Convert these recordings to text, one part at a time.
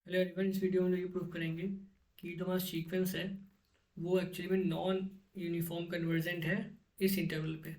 Hello everyone, इस video में हम ये प्रूव करेंगे कि जो हमारा सीक्वेंस है वो एक्चुअली में नॉन यूनिफॉर्म कन्वर्जेंट है इस इंटरवल पे।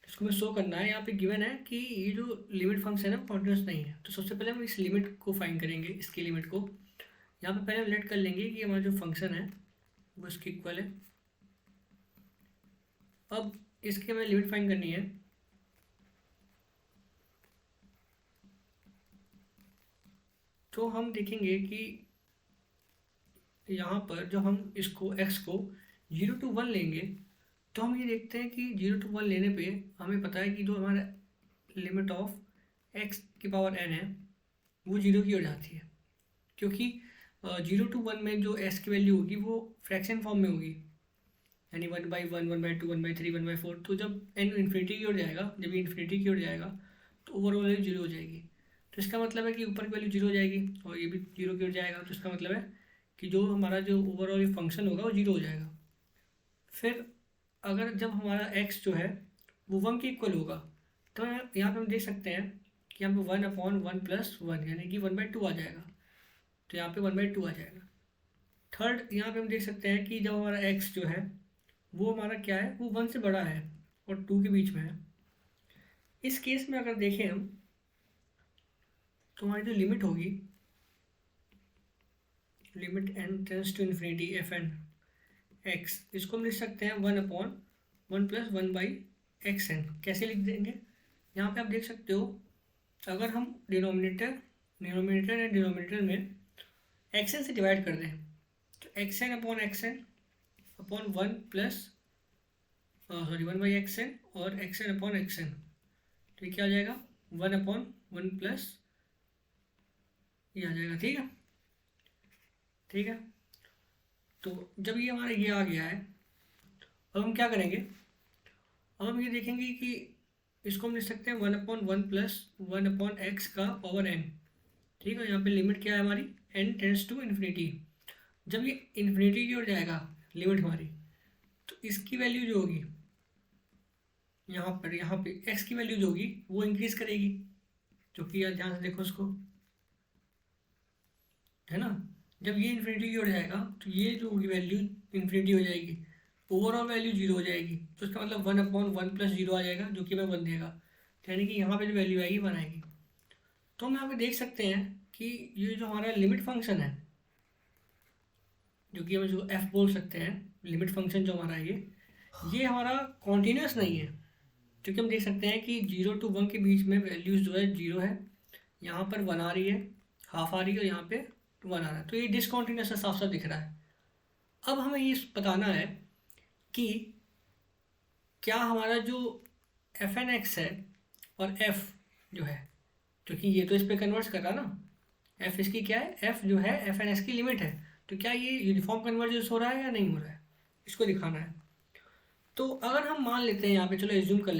इसको हमें शो करना है। यहाँ पे गिवन है कि ये जो लिमिट फंक्शन है वो कॉन्टिन्यूस नहीं है। तो सबसे पहले हम इस लिमिट को फाइंड करेंगे, इसकी लिमिट को। यहाँ पे पहले हम लेट कर लेंगे कि हमारा जो फंक्शन है वो इसकी इक्वल है। अब इसकी हमें लिमिट फाइंड करनी है। तो हम देखेंगे कि यहाँ पर जो हम इसको x को 0 to 1 लेंगे, तो हम ये देखते हैं कि 0 to 1 लेने पे हमें पता है कि जो हमारा लिमिट ऑफ x⁻n है वो 0 की ओर जाती है, क्योंकि 0 to 1 में जो s की वैल्यू होगी वो फ्रैक्शन फॉर्म में होगी, यानी 1/1, 1/2, 1/3, 1/4। तो जब n इन्फिनिटी की ओर जाएगा, जब ये इन्फिनिटी की ओर जाएगा तो ओवरऑल वैल्यू 0 हो जाएगी। तो इसका मतलब है कि ऊपर की वैल्यू 0 हो जाएगी और ये भी 0 की ओर जाएगा। तो इसका मतलब है कि जो हमारा जो ओवरऑल फंक्शन होगा वो 0 हो जाएगा। फिर अगर जब हमारा x जो है वो 1 के इक्वल होगा, तो यहाँ पे हम देख सकते हैं कि यहाँ पे 1/1 + 1 यानी कि 1/2 आ जाएगा। तो यहाँ पे 1/2 आ जाएगा। थर्ड, यहाँ पे हम देख सकते हैं कि जब हमारा x जो है वो हमारा क्या है, वो 1 से बड़ा है और 2 के बीच में है। इस केस में अगर देखें हम, तो हमारी जो लिमिट होगी, limit n tends to infinity fn x, इसको हम लिख सकते हैं 1/1 + 1/xn। कैसे लिख देंगे? यहाँ पे आप देख सकते हो, अगर हम डिनोमिनेटर एंड डिनोमिनेटर में xn से डिवाइड कर दें, तो xn/1 और xn/xn, तो ये क्या आ जाएगा? 1/1 प्लस ये आ जाएगा। ठीक है, ठीक है। तो जब ये हमारा ये आ गया है, अब हम क्या करेंगे? अब हम ये देखेंगे कि इसको हम लिख सकते हैं 1/1 + 1/x का पावर n। ठीक है, यहाँ पे लिमिट क्या है हमारी? n tends to infinity. जब ये इन्फिनिटी की ओर जाएगा लिमिट हमारी, तो इसकी वैल्यू जो होगी यहाँ पे x की वैल्यू जो होगी वो इंक्रीज करेगी, जो कि यार ध्यान से देखो उसको, है ना। जब ये इन्फिनिटी की ओर जाएगा तो ये जो होगी वैल्यू इन्फिनिटी हो जाएगी, ओवरऑल वैल्यू 0 हो जाएगी। तो इसका मतलब 1/1 + 0 आ जाएगा, जो कि हमें 1 देगा। तो यानी कि यहाँ पे जो वैल्यू आएगी 1 आएगी। तो हम यहाँ पे देख सकते हैं कि ये जो हमारा लिमिट फंक्शन है, जो कि हम जो f बोल सकते हैं, लिमिट फंक्शन जो हमारा है ये हमारा कॉन्टीन्यूस नहीं है। क्योंकि हम देख सकते हैं कि 0 to 1 के बीच में वैल्यूज जो है 0 है, यहाँ पर 1 आ रही है, हाफ आ रही है, और यहाँ पे 1 आ रहा है। तो ये डिसकॉन्टीन्यूस साफ साफ दिख रहा है। अब हमें ये बताना है कि क्या हमारा जो fn(x) है और f जो है, क्योंकि ये तो इस पर कन्वर्ट कर रहा ना, f इसकी क्या है, f जो है fn(x) की लिमिट है। तो क्या ये यूनिफॉर्म कन्वर्जेंस हो रहा है या नहीं हो रहा है, इसको दिखाना है। तो अगर हम मान लेते हैं, यहाँ पे चलो एज्यूम कर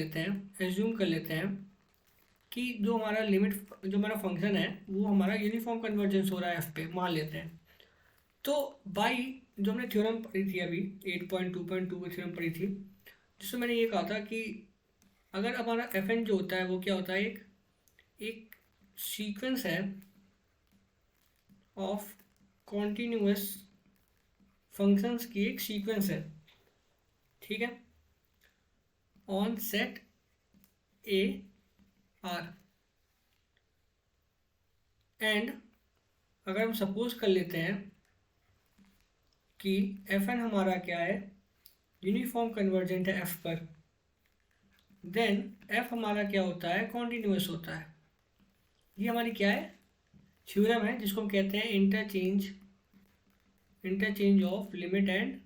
लेते हैं कि जो हमारा लिमिट, जो हमारा फंक्शन है वो हमारा यूनिफॉर्म कन्वर्जेंस हो रहा है f पे, मान लेते हैं। तो बाई जो हमने थ्योरम पढ़ी थी अभी 8.2.2 की थ्योरम पढ़ी थी, जिसमें मैंने ये कहा था कि अगर हमारा fn जो होता है वो क्या होता है, एक सीक्वेंस है ऑफ कॉन्टिन्यूस फंक्शंस की एक सीक्वेंस है। ठीक है, on set A R, and अगर हम सपोज कर लेते हैं कि fn हमारा क्या है, यूनिफॉर्म कन्वर्जेंट है f पर, देन f हमारा क्या होता है, कॉन्टिन्यूस होता है। ये हमारी क्या है, थ्योरम है, जिसको हम कहते हैं interchange of limit and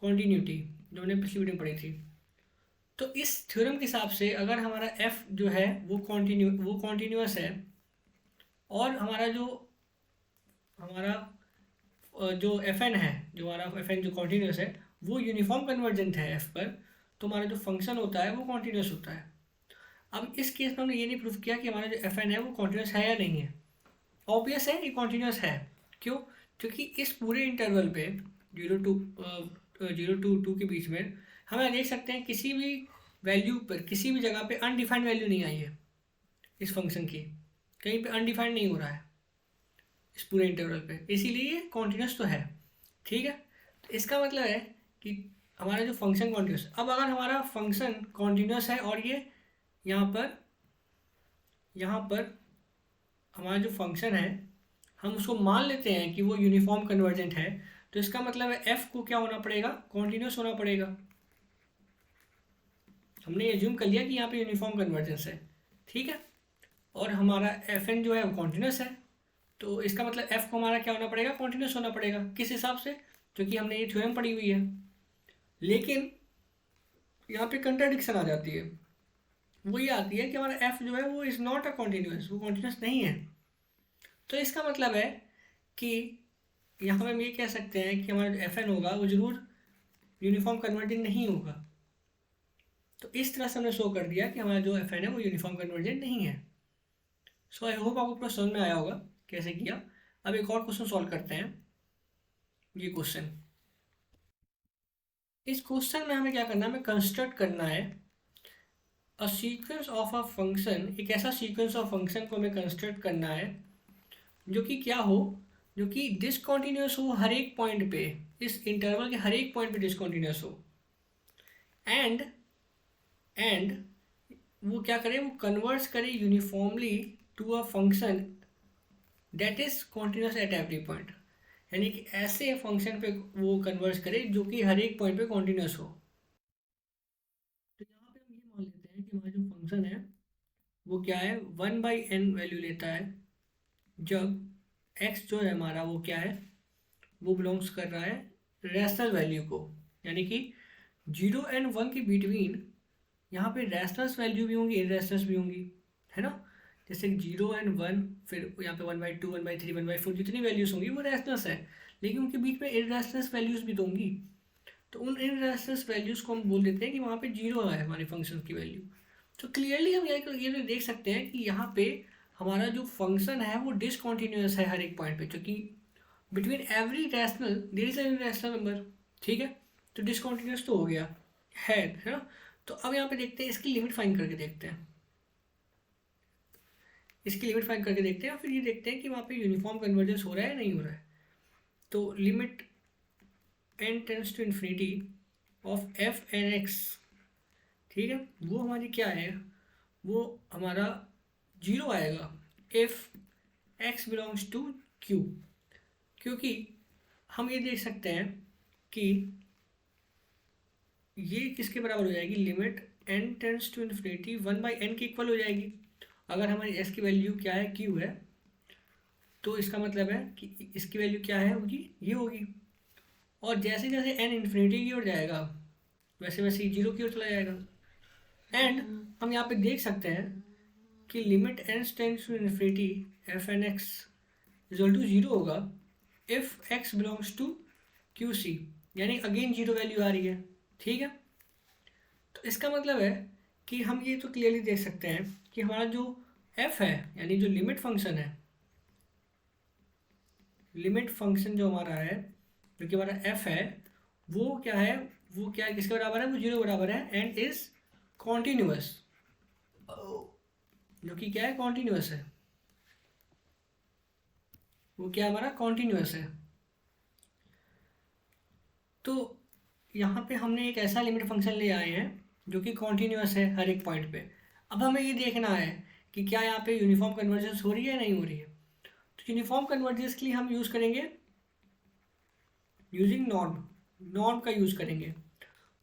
continuity, जो हमने पिछली वीडियो में पढ़ी थी। तो इस थ्योरम के हिसाब से अगर हमारा f जो है वो कॉन्टिन्यूस है, और हमारा जो fn है, जो हमारा fn जो कॉन्टिन्यूस है वो यूनिफॉर्म कन्वर्जेंट है f पर, तो हमारा जो फंक्शन होता है वो कॉन्टिन्यूस होता है। अब इस केस में हमने ये नहीं प्रूफ किया कि हमारा जो fn है वो कॉन्टिन्यूस है या नहीं है। ऑब्वियस है ये कॉन्टिन्यूस है। क्यों? क्योंकि इस पूरे इंटरवल पे 0 to 2 के बीच में हमें देख सकते हैं किसी भी वैल्यू पर, किसी भी जगह पे अनडिफाइंड वैल्यू नहीं आई है इस फंक्शन की, कहीं पे अनडिफाइंड नहीं हो रहा है। इस पूरे इंटरवल पे, इसीलिए ये कॉन्टिन्यूस तो है। ठीक है, तो इसका मतलब है कि हमारा जो फंक्शन कॉन्टिन्यूस, अब अगर हमारा फंक्शन कॉन्टिन्यूस है और ये यहाँ पर हमारा जो फंक्शन है हम उसको मान लेते हैं कि वो यूनिफॉर्म कन्वर्जेंट है, तो इसका मतलब है एफ को क्या होना पड़ेगा, कॉन्टिन्यूस होना पड़ेगा। हमने एज्यूम कर लिया कि यहाँ पे यूनिफॉर्म कन्वर्जेंस है। ठीक है, और हमारा एफ एन जो है वो कॉन्टिन्यूस है, तो इसका मतलब एफ को हमारा क्या होना पड़ेगा, कॉन्टिन्यूस होना पड़ेगा। किस हिसाब से, क्योंकि हमने ये थ्योरम पढ़ी हुई है। लेकिन यहाँ पे कंट्राडिक्शन आ जाती है, वो ये आती है कि हमारा एफ जो है वो इज़ नॉट अ कॉन्टिन्यूस, वो कॉन्टिन्यूस नहीं है। तो इसका मतलब है कि यहाँ पे हम ये कह सकते हैं कि हमारा जो एफ एन होगा वो जरूर यूनिफॉर्म कन्वर्जेंट नहीं होगा। तो इस तरह से हमने शो कर दिया कि हमारा जो एफ एन है वो यूनिफॉर्म कन्वर्जेंट नहीं है। सो आई होप आपको पूरा समझ में आया होगा कैसे किया। अब एक और क्वेश्चन सॉल्व करते हैं। ये क्वेश्चन, इस क्वेश्चन में हमें क्या करना है, हमें कंस्ट्रक्ट करना है a sequence of a function, एक ऐसा सीक्वेंस ऑफ फंक्शन को हमें कंस्ट्रक्ट करना है जो कि क्या हो, जो कि डिसकंटिन्यूअस हो हर एक पॉइंट पे, इस इंटरवल के हर एक पॉइंट पे डिसकंटिन्यूअस हो, एंड वो क्या करे, वो कन्वर्ट्स करे uniformly to a function that is continuous at every point, यानी कि ऐसे फंक्शन पे वो कन्वर्ट्स करे जो कि हर एक पॉइंट पे कॉन्टिन्यूस हो। तो यहाँ पे हम ये मान लेते हैं कि हमारा जो फंक्शन है वो क्या है, 1/n वैल्यू लेता है जब x जो है हमारा वो क्या है, वो बिलोंग्स कर रहा है रैशनल वैल्यू को, यानी कि 0 एंड 1 के बिटवीन यहाँ पे रैशनल्स वैल्यू भी होंगी, इरेशनल्स भी होंगी, है ना। जैसे 0 एंड 1, फिर यहाँ पे 1/2, 1/3, 1/4 जितनी वैल्यूज होंगी वो रैशनल्स है, लेकिन उनके बीच में इरेशनल्स वैल्यूज भी तो होंगी। तो उन इरेशनल्स वैल्यूज को हम बोल देते हैं कि वहाँ पे 0 है हमारे फंक्शन की वैल्यू। तो क्लियरली हम ये तो देख सकते हैं कि यहाँ पे हमारा जो फंक्शन है वो डिसकॉन्टिन्यूस है हर एक पॉइंट पे, क्योंकि between every rational there is an rational number. ठीक है, तो डिसकॉन्टिन्यूस तो हो गया है ना। तो अब यहाँ पे देखते हैं, इसकी लिमिट फाइंड करके देखते हैं, इसकी लिमिट फाइंड करके देखते हैं और फिर ये देखते हैं कि वहाँ पे यूनिफॉर्म कन्वर्जेंस हो रहा है या नहीं हो रहा है। तो limit n tends to infinity of F N X, ठीक है, वो हमारी क्या है, वो हमारा 0 आएगा if x belongs to q, क्योंकि हम ये देख सकते हैं कि ये किसके बराबर हो जाएगी, limit n tends to infinity 1/n के इक्वल हो जाएगी। अगर हमारी s की वैल्यू क्या है, q है, तो इसका मतलब है कि इसकी वैल्यू क्या है होगी, ये होगी। और जैसे जैसे n इन्फिनिटी की ओर जाएगा वैसे वैसे ही 0 की ओर चला जाएगा। एंड हम यहाँ पे देख सकते हैं कि limit n tends to infinity F N X equal to 0 होगा if x belongs to Q C, यानी अगेन 0 वैल्यू आ रही है। ठीक है, तो इसका मतलब है कि हम ये तो क्लियरली देख सकते हैं कि हमारा जो f है, यानी जो लिमिट फंक्शन है, लिमिट फंक्शन जो हमारा है, जो कि हमारा f है, वो क्या है, वो क्या किसके बराबर है, वो 0 बराबर है एंड इज कॉन्टिन्यूअस, जो कि क्या है, कॉन्टिन्यूअस है, वो क्या हमारा कॉन्टिन्यूअस है। तो यहाँ पे हमने एक ऐसा लिमिट फंक्शन ले आए हैं जो कि कॉन्टिन्यूअस है हर एक पॉइंट पे। अब हमें ये देखना है कि क्या यहाँ पे यूनिफॉर्म कन्वर्जेंस हो रही है या नहीं हो रही है। तो यूनिफॉर्म कन्वर्जेंस के लिए हम यूज़ करेंगे यूजिंग नॉर्म, नॉर्म का यूज़ करेंगे।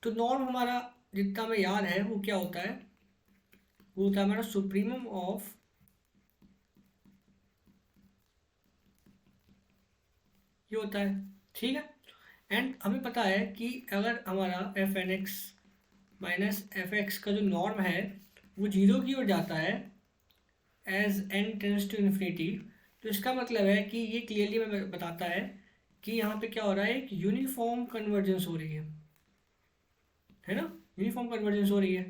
तो नॉर्म हमारा जितना हमें याद है वो क्या होता है, वो होता है हमारा सुप्रीमम ऑफ ये होता है। ठीक है, एंड हमें पता है कि अगर हमारा F N X minus F X का जो नॉर्म है वो 0 की ओर जाता है as n tends to infinity, तो इसका मतलब है कि ये क्लियरली हमें बताता है कि यहाँ पे क्या हो रहा है, एक यूनिफॉर्म कन्वर्जेंस हो रही है ना, यूनिफॉर्म कन्वर्जेंस हो रही है।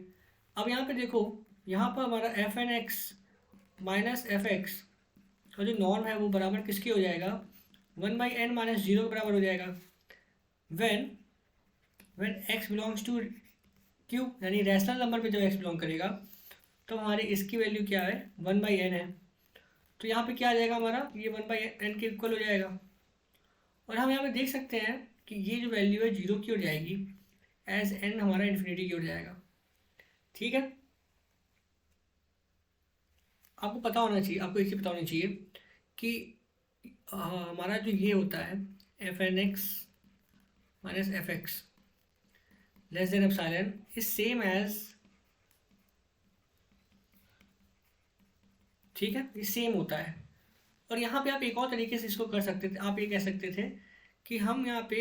अब यहाँ पे देखो, यहाँ पर हमारा F N X minus F X का जो नॉर्म है वो बराबर किसके हो जाएगा, 1/n माइनस 0 के बराबर हो जाएगा when x belongs to q, यानी रैशनल नंबर पे जब x बिलोंग करेगा तो हमारे इसकी वैल्यू क्या है, 1/n है। तो यहाँ पे क्या आ जाएगा हमारा, ये 1/n के इक्वल हो जाएगा। और हम यहाँ पे देख सकते हैं कि ये जो वैल्यू है 0 की ओर जाएगी एज n हमारा इन्फिनिटी की ओर जाएगा। ठीक है, आपको पता होना चाहिए, आपको एक चीज़ पता होनी चाहिए कि हमारा जो ये होता है fn(x - f(x) less than epsilon is same as, ठीक है, ये सेम होता है। और यहाँ पे आप एक और तरीके से इसको कर सकते थे, आप ये कह सकते थे कि हम यहाँ पे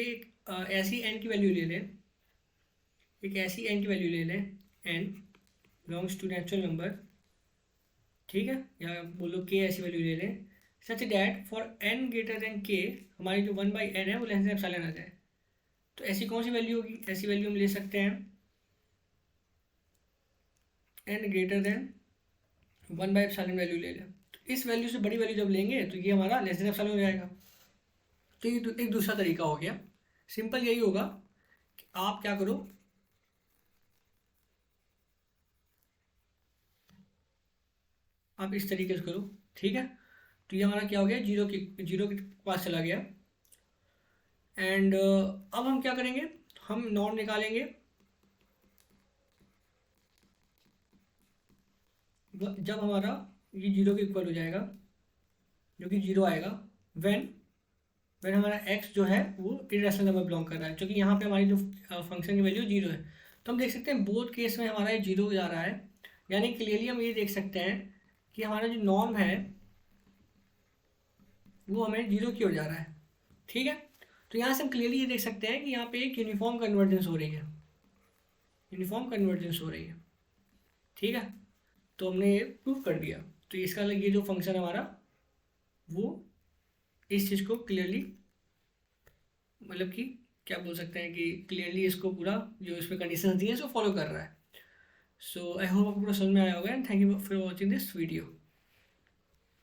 ऐसी n की वैल्यू ले लें, एक ऐसी n की वैल्यू ले लें, n belongs to natural number, ठीक है, या बोलो k ऐसी वैल्यू ले लें such that for n greater than k हमारी जो 1/n है वो लेस देन एप्सिलॉन आ जाए। तो ऐसी कौन सी वैल्यू होगी, ऐसी वैल्यू हम ले सकते हैं n ग्रेटर देन 1/एप्सिलॉन वैल्यू ले लें। तो इस वैल्यू से बड़ी वैल्यू जब लेंगे तो ये हमारा लेस देन एप्सिलॉन हो जाएगा। तो ये एक दूसरा तरीका हो गया। सिंपल यही होगा कि आप क्या करो, आप इस तरीके से करो, ठीक है। तो ये हमारा क्या हो गया, जीरो के पास चला गया। एंड अब हम क्या करेंगे, हम नॉर्म निकालेंगे। जब हमारा ये 0 के इक्वल हो जाएगा, जो कि 0 आएगा व्हेन हमारा x जो है वो इरेशनल नंबर बिलोंग कर रहा है, क्योंकि यहाँ पे हमारी जो फंक्शन की वैल्यू 0 है। तो हम देख सकते हैं बोथ केस में हमारा ये 0 जा रहा है, यानी क्लियरली हम ये देख सकते हैं कि हमारा जो नॉर्म है वो हमें 0 की ओर जा रहा है। ठीक है, तो यहाँ से हम क्लियरली ये देख सकते हैं कि यहाँ पे एक यूनिफॉर्म कन्वर्जेंस हो रही है, यूनिफॉर्म कन्वर्जेंस हो रही है। ठीक है, तो हमने ये प्रूव कर दिया। तो इसका ये जो फंक्शन हमारा वो इस चीज़ को क्लियरली, मतलब कि क्या बोल सकते हैं कि क्लियरली इसको पूरा जो इसमें कंडीशंस दी है इसको फॉलो कर रहा है। सो आई होप आपको पूरा समझ में आया होगा and thank you for watching this video.